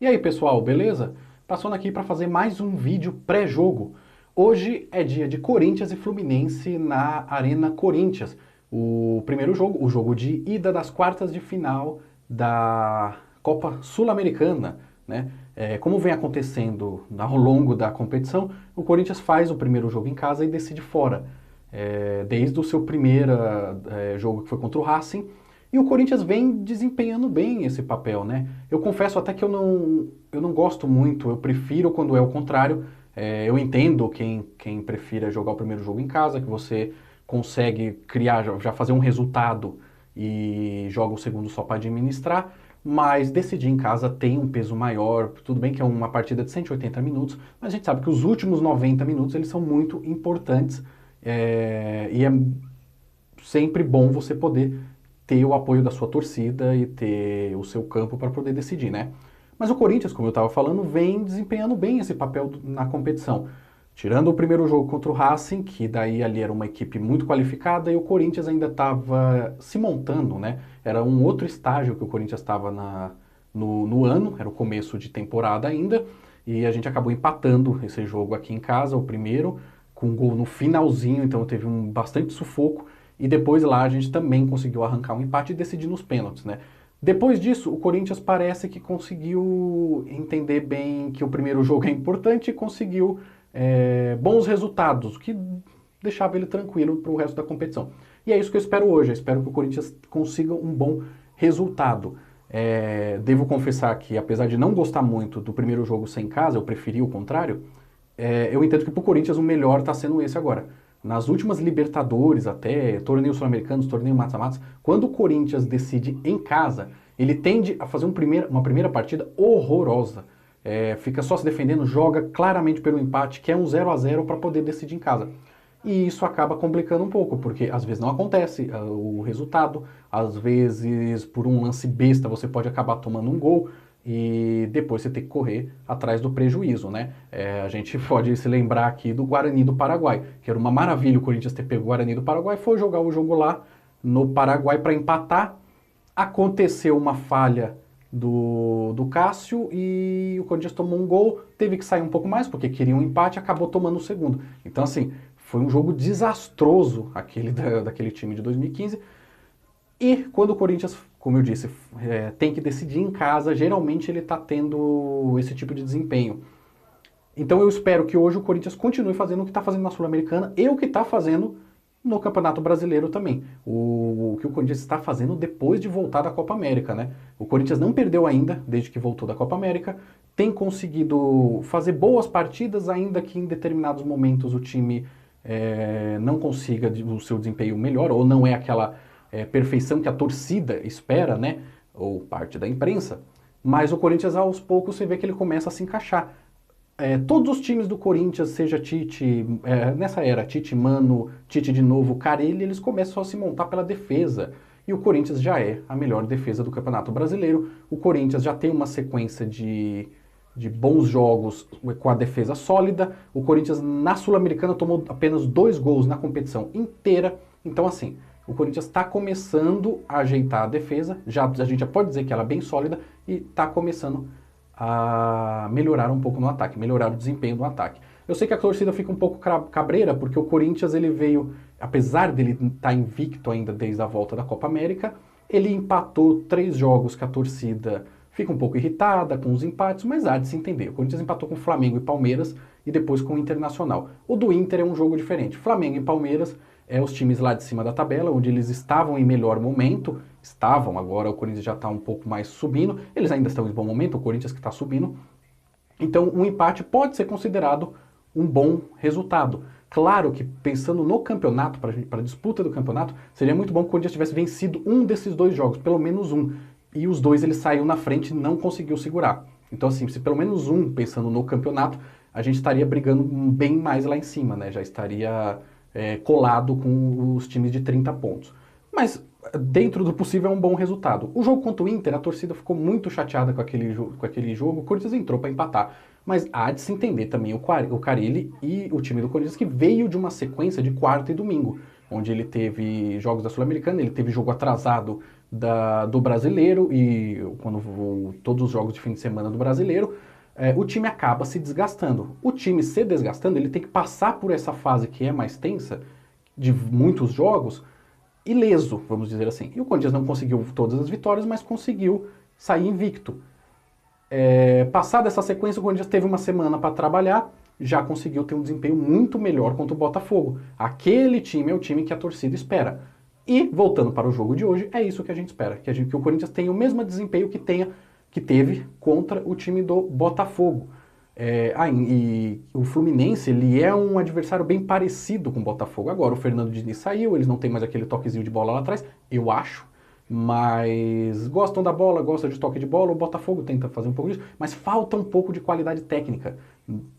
E aí pessoal, beleza? Passando aqui para fazer mais um vídeo pré-jogo. Hoje é dia de Corinthians e Fluminense na Arena Corinthians. O primeiro jogo, o jogo de ida das quartas de final da Copa Sul-Americana, né? Como vem acontecendo ao longo da competição, o Corinthians faz o primeiro jogo em casa e decide fora. Desde o seu primeiro jogo que foi contra o Racing, e o Corinthians vem desempenhando bem esse papel, né? Eu confesso até que eu não gosto muito, eu prefiro quando é o contrário. Eu entendo quem prefira jogar o primeiro jogo em casa, que você consegue criar, já fazer um resultado e joga o segundo só para administrar, mas decidir em casa tem um peso maior. Tudo bem que é uma partida de 180 minutos, mas a gente sabe que os últimos 90 minutos eles são muito importantes, e é sempre bom você poder ter o apoio da sua torcida e ter o seu campo para poder decidir, né? Mas o Corinthians, como eu estava falando, vem desempenhando bem esse papel na competição. Tirando o primeiro jogo contra o Racing, que daí ali era uma equipe muito qualificada, e o Corinthians ainda estava se montando, né? Era um outro estágio que o Corinthians estava no ano, era o começo de temporada ainda, e a gente acabou empatando esse jogo aqui em casa, o primeiro, com um gol no finalzinho, então teve bastante sufoco, e depois lá a gente também conseguiu arrancar um empate e decidir nos pênaltis, né? Depois disso, o Corinthians parece que conseguiu entender bem que o primeiro jogo é importante e conseguiu bons resultados, que deixava ele tranquilo para o resto da competição. E é isso que eu espero hoje. Eu espero que o Corinthians consiga um bom resultado. Devo confessar que, apesar de não gostar muito do primeiro jogo sem casa, eu preferi o contrário. Eu entendo que para o Corinthians o melhor está sendo esse agora. Nas últimas Libertadores, até torneios sul-americanos, torneio mata-matas, quando o Corinthians decide em casa, ele tende a fazer uma primeira partida horrorosa. Fica só se defendendo, joga claramente pelo empate, quer um 0-0 para poder decidir em casa. E isso acaba complicando um pouco, porque às vezes não acontece o resultado, às vezes por um lance besta você pode acabar tomando um gol e depois você tem que correr atrás do prejuízo, né? A gente pode se lembrar aqui do Guarani do Paraguai, que era uma maravilha o Corinthians ter pego o Guarani do Paraguai, foi jogar o jogo lá no Paraguai para empatar, aconteceu uma falha do Cássio e o Corinthians tomou um gol, teve que sair um pouco mais porque queria um empate, acabou tomando o segundo. Então assim, foi um jogo desastroso aquele daquele time de 2015. E quando o Corinthians, como eu disse, tem que decidir em casa, geralmente ele está tendo esse tipo de desempenho. Então eu espero que hoje o Corinthians continue fazendo o que está fazendo na Sul-Americana e o que está fazendo no Campeonato Brasileiro também. O que o Corinthians está fazendo depois de voltar da Copa América, né? O Corinthians não perdeu ainda, desde que voltou da Copa América, tem conseguido fazer boas partidas, ainda que em determinados momentos o time não consiga o seu desempenho melhor, ou não é aquela perfeição que a torcida espera, né? Ou parte da imprensa. Mas o Corinthians, aos poucos, você vê que ele começa a se encaixar. Todos os times do Corinthians, seja Tite, nessa era, Tite, Mano, Tite de novo, Carille, eles começam a se montar pela defesa. E o Corinthians já é a melhor defesa do Campeonato Brasileiro. O Corinthians já tem uma sequência de bons jogos com a defesa sólida. O Corinthians na Sul-Americana tomou apenas 2 gols na competição inteira. Então assim, o Corinthians está começando a ajeitar a defesa. A gente já pode dizer que ela é bem sólida e está começando a melhorar um pouco no ataque, melhorar o desempenho do ataque. Eu sei que a torcida fica um pouco cabreira, porque o Corinthians ele veio, apesar dele estar invicto ainda desde a volta da Copa América, ele empatou 3 jogos que a torcida fica um pouco irritada com os empates, mas há de se entender. O Corinthians empatou com Flamengo e Palmeiras e depois com o Internacional. O do Inter é um jogo diferente. Flamengo e Palmeiras os times lá de cima da tabela, onde eles estavam em melhor momento, agora o Corinthians já está um pouco mais subindo, eles ainda estão em bom momento, o Corinthians que está subindo, então um empate pode ser considerado um bom resultado. Claro que pensando no campeonato, para a disputa do campeonato, seria muito bom que o Corinthians tivesse vencido um desses 2 jogos, pelo menos um, e os 2 ele saiu na frente e não conseguiu segurar. Então assim, se pelo menos um, pensando no campeonato, a gente estaria brigando bem mais lá em cima, né? Já estaria colado com os times de 30 pontos. Mas, dentro do possível, é um bom resultado. O jogo contra o Inter, a torcida ficou muito chateada com aquele jogo, o Corinthians entrou para empatar. Mas há de se entender também o Carille e o time do Corinthians, que veio de uma sequência de quarta e domingo, onde ele teve jogos da Sul-Americana, ele teve jogo atrasado do Brasileiro e todos os jogos de fim de semana do Brasileiro, o time acaba se desgastando. O time se desgastando, ele tem que passar por essa fase que é mais tensa, de muitos jogos, ileso, vamos dizer assim. E o Corinthians não conseguiu todas as vitórias, mas conseguiu sair invicto. Passada essa sequência, o Corinthians teve uma semana para trabalhar, já conseguiu ter um desempenho muito melhor contra o Botafogo. Aquele time é o time que a torcida espera. E, voltando para o jogo de hoje, é isso que a gente espera, que o Corinthians tenha o mesmo desempenho que teve contra o time do Botafogo. E o Fluminense, ele é um adversário bem parecido com o Botafogo. Agora, o Fernando Diniz saiu, eles não têm mais aquele toquezinho de bola lá atrás, eu acho, mas gostam da bola, gostam de toque de bola, o Botafogo tenta fazer um pouco disso, mas falta um pouco de qualidade técnica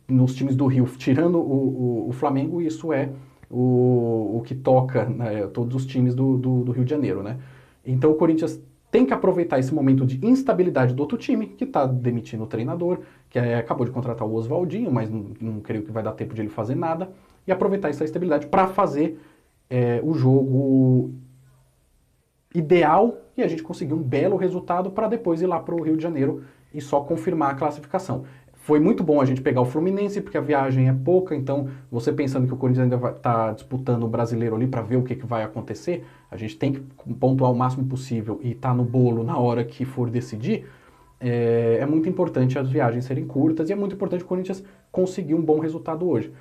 nos times do Rio, tirando o Flamengo, isso é o que toca, né, todos os times do Rio de Janeiro, né? Então o Corinthians tem que aproveitar esse momento de instabilidade do outro time, que está demitindo o treinador, que acabou de contratar o Oswaldinho, mas não creio que vai dar tempo de ele fazer nada, e aproveitar essa instabilidade para fazer o jogo ideal e a gente conseguir um belo resultado para depois ir lá para o Rio de Janeiro e só confirmar a classificação. Foi muito bom a gente pegar o Fluminense, porque a viagem é pouca, então você pensando que o Corinthians ainda vai estar disputando o Brasileiro ali para ver o que vai acontecer, a gente tem que pontuar o máximo possível e estar no bolo na hora que for decidir. É muito importante as viagens serem curtas e é muito importante o Corinthians conseguir um bom resultado hoje.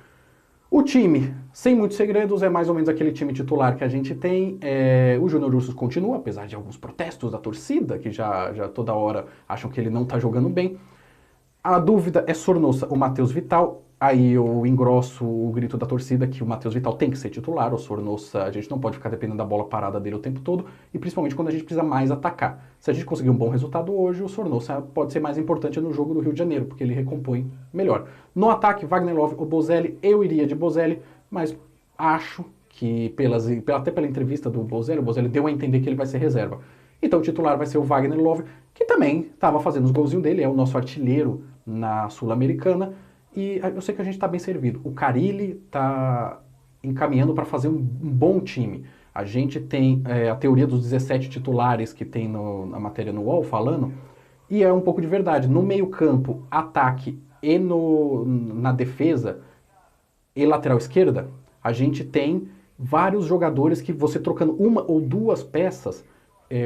O time, sem muitos segredos, é mais ou menos aquele time titular que a gente tem. O Júnior Ursos continua, apesar de alguns protestos da torcida, que já toda hora acham que ele não está jogando bem. A dúvida é Sornosa ou Matheus Vital. Aí eu engrosso o grito da torcida que o Matheus Vital tem que ser titular. O Sornosa, a gente não pode ficar dependendo da bola parada dele o tempo todo. E principalmente quando a gente precisa mais atacar. Se a gente conseguir um bom resultado hoje, o Sornosa pode ser mais importante no jogo do Rio de Janeiro, porque ele recompõe melhor. No ataque, Wagner Love ou Bozelli, eu iria de Bozelli, mas acho que até pela entrevista do Bozelli, o Bozelli deu a entender que ele vai ser reserva. Então o titular vai ser o Wagner Love, que também estava fazendo os golzinhos dele, é o nosso artilheiro na Sul-Americana, e eu sei que a gente está bem servido. O Carille está encaminhando para fazer um bom time. A gente tem a teoria dos 17 titulares que tem na matéria no UOL falando, e é um pouco de verdade. No meio-campo, ataque e na defesa e lateral esquerda, a gente tem vários jogadores que você trocando uma ou duas peças,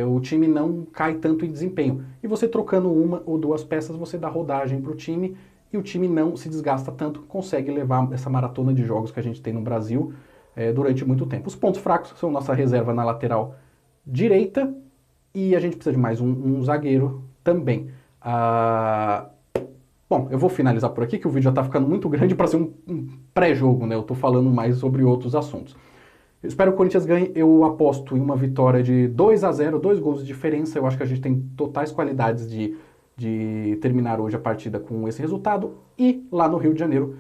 o time não cai tanto em desempenho. E você trocando uma ou duas peças, você dá rodagem para o time e o time não se desgasta tanto, consegue levar essa maratona de jogos que a gente tem no Brasil durante muito tempo. Os pontos fracos são nossa reserva na lateral direita e a gente precisa de mais um zagueiro também. Bom, eu vou finalizar por aqui, que o vídeo já está ficando muito grande para ser um pré-jogo, né? Eu estou falando mais sobre outros assuntos. Eu espero que o Corinthians ganhe, eu aposto em uma vitória de 2-0, 2 gols de diferença. Eu acho que a gente tem totais qualidades de terminar hoje a partida com esse resultado e lá no Rio de Janeiro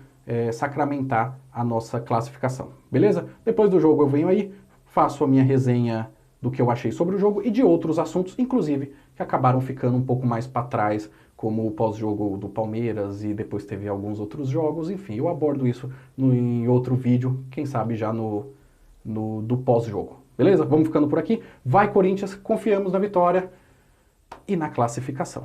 sacramentar a nossa classificação, beleza? Depois do jogo eu venho aí, faço a minha resenha do que eu achei sobre o jogo e de outros assuntos, inclusive, que acabaram ficando um pouco mais para trás, como o pós-jogo do Palmeiras e depois teve alguns outros jogos. Enfim, eu abordo isso em outro vídeo, quem sabe já do pós-jogo. Beleza? Vamos ficando por aqui. Vai, Corinthians, confiamos na vitória e na classificação.